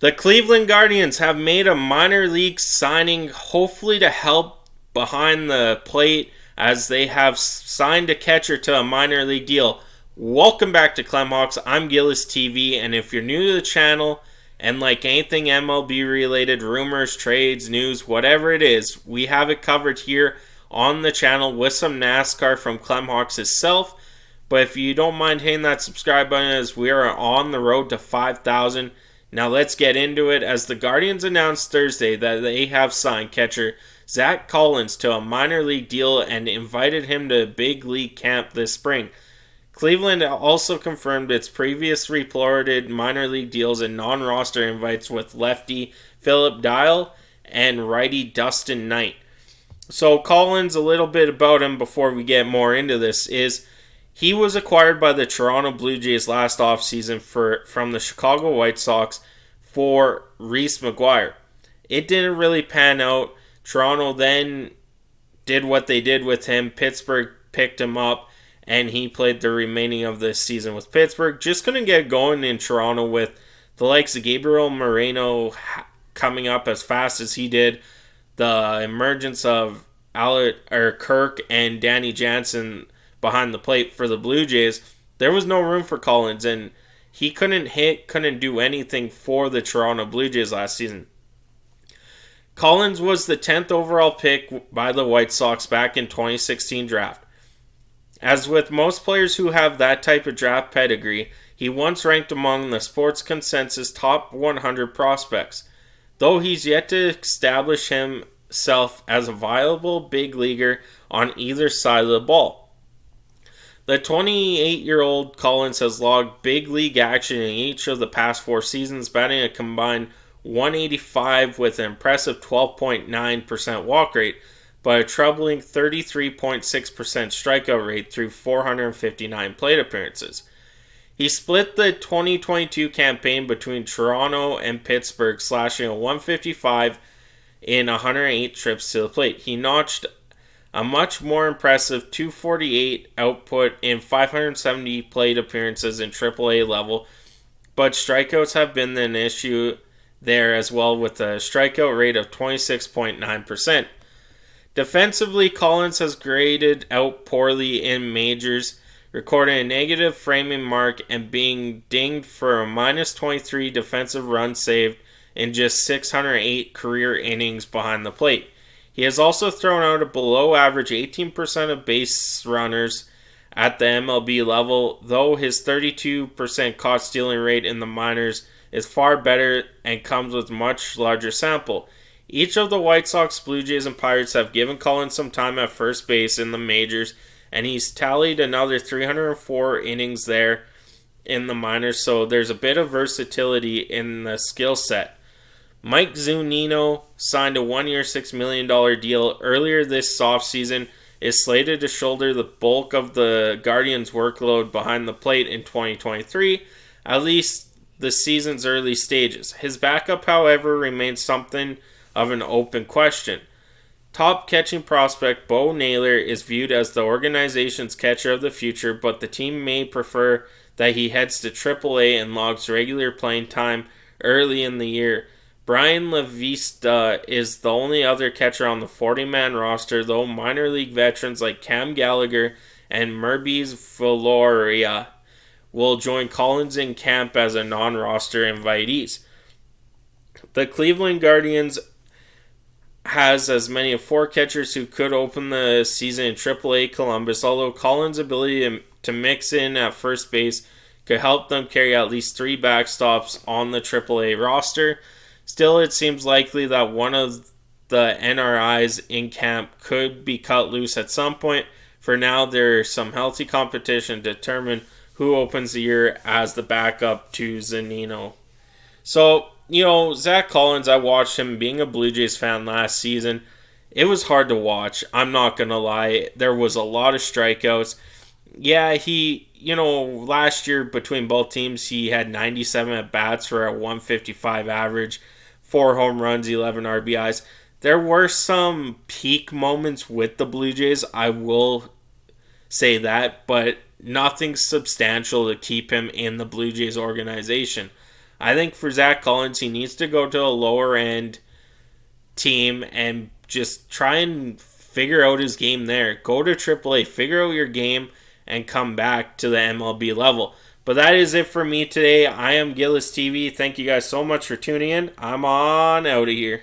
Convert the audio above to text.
The Cleveland Guardians have made a minor league signing, hopefully to help behind the plate, as they have signed a catcher to a minor league deal. Welcome back to Clemhawks. I'm Gillis TV, and if you're new to the channel and like anything MLB related, rumors, trades, news, whatever it is, we have it covered here on the channel with some NASCAR from Clemhawks itself. But if you don't mind hitting that subscribe button, as we are on the road to 5,000. Now let's get into it, as the Guardians announced Thursday that they have signed catcher Zack to a minor league deal and invited him to big league camp this spring. Cleveland also confirmed its previous reported minor league deals and non-roster invites with lefty Philip Dial and righty Dustin Knight. So Collins, a little bit about him before we get more into this, is he was acquired by the Toronto Blue Jays last offseason from the Chicago White Sox for Reese McGuire. It didn't really pan out. Toronto then did what they did with him. Pittsburgh picked him up, and he played the remaining of this season with Pittsburgh. Just couldn't get going in Toronto with the likes of Gabriel Moreno coming up as fast as he did. The emergence of Kirk and Danny Jansen behind the plate for the Blue Jays, there was no room for Collins, and he couldn't do anything for the Toronto Blue Jays last season. Collins was the 10th overall pick by the White Sox back in 2016 draft. As with most players who have that type of draft pedigree, he once ranked among the Sports Consensus top 100 prospects, though he's yet to establish himself as a viable big leaguer on either side of the ball. The 28-year-old Collins has logged big league action in each of the past 4 seasons, batting a combined 185 with an impressive 12.9% walk rate, but a troubling 33.6% strikeout rate through 459 plate appearances. He split the 2022 campaign between Toronto and Pittsburgh, slashing a 155 in 108 trips to the plate. He notched a much more impressive 248 output in 570 plate appearances in AAA level, but strikeouts have been an issue there as well, with a strikeout rate of 26.9%. Defensively, Collins has graded out poorly in majors, recording a negative framing mark and being dinged for a minus 23 defensive runs saved in just 608 career innings behind the plate. He has also thrown out a below average 18% of base runners at the MLB level, though his 32% caught stealing rate in the minors is far better and comes with much larger sample. Each of the White Sox, Blue Jays, and Pirates have given Collins some time at first base in the majors, and he's tallied another 304 innings there in the minors, so there's a bit of versatility in the skill set. Mike Zunino signed a 1-year, $6 million deal earlier this offseason, is slated to shoulder the bulk of the Guardians' workload behind the plate in 2023, at least the season's early stages. His backup, however, remains something of an open question. Top catching prospect Bo Naylor is viewed as the organization's catcher of the future, but the team may prefer that he heads to AAA and logs regular playing time early in the year. Brian LaVista is the only other catcher on the 40-man roster, though minor league veterans like Cam Gallagher and Merbies Valoria will join Collins in camp as a non-roster invitees. The Cleveland Guardians has as many as 4 catchers who could open the season in AAA Columbus, although Collins' ability to mix in at first base could help them carry at least 3 backstops on the AAA roster. Still, it seems likely that one of the NRIs in camp could be cut loose at some point. For now, there's some healthy competition to determine who opens the year as the backup to Zunino. So, Zack Collins, I watched him being a Blue Jays fan last season. It was hard to watch. I'm not going to lie. There was a lot of strikeouts. Yeah, last year between both teams, he had 97 at-bats for a 155 average, 4 home runs, 11 RBIs. There were some peak moments with the Blue Jays, I will say that, but nothing substantial to keep him in the Blue Jays organization. I think for Zack Collins, he needs to go to a lower end team and just try and figure out his game there. Go to AAA, figure out your game, and come back to the MLB level. But that is it for me today. I am Gillis TV. Thank you guys so much for tuning in. I'm on out of here.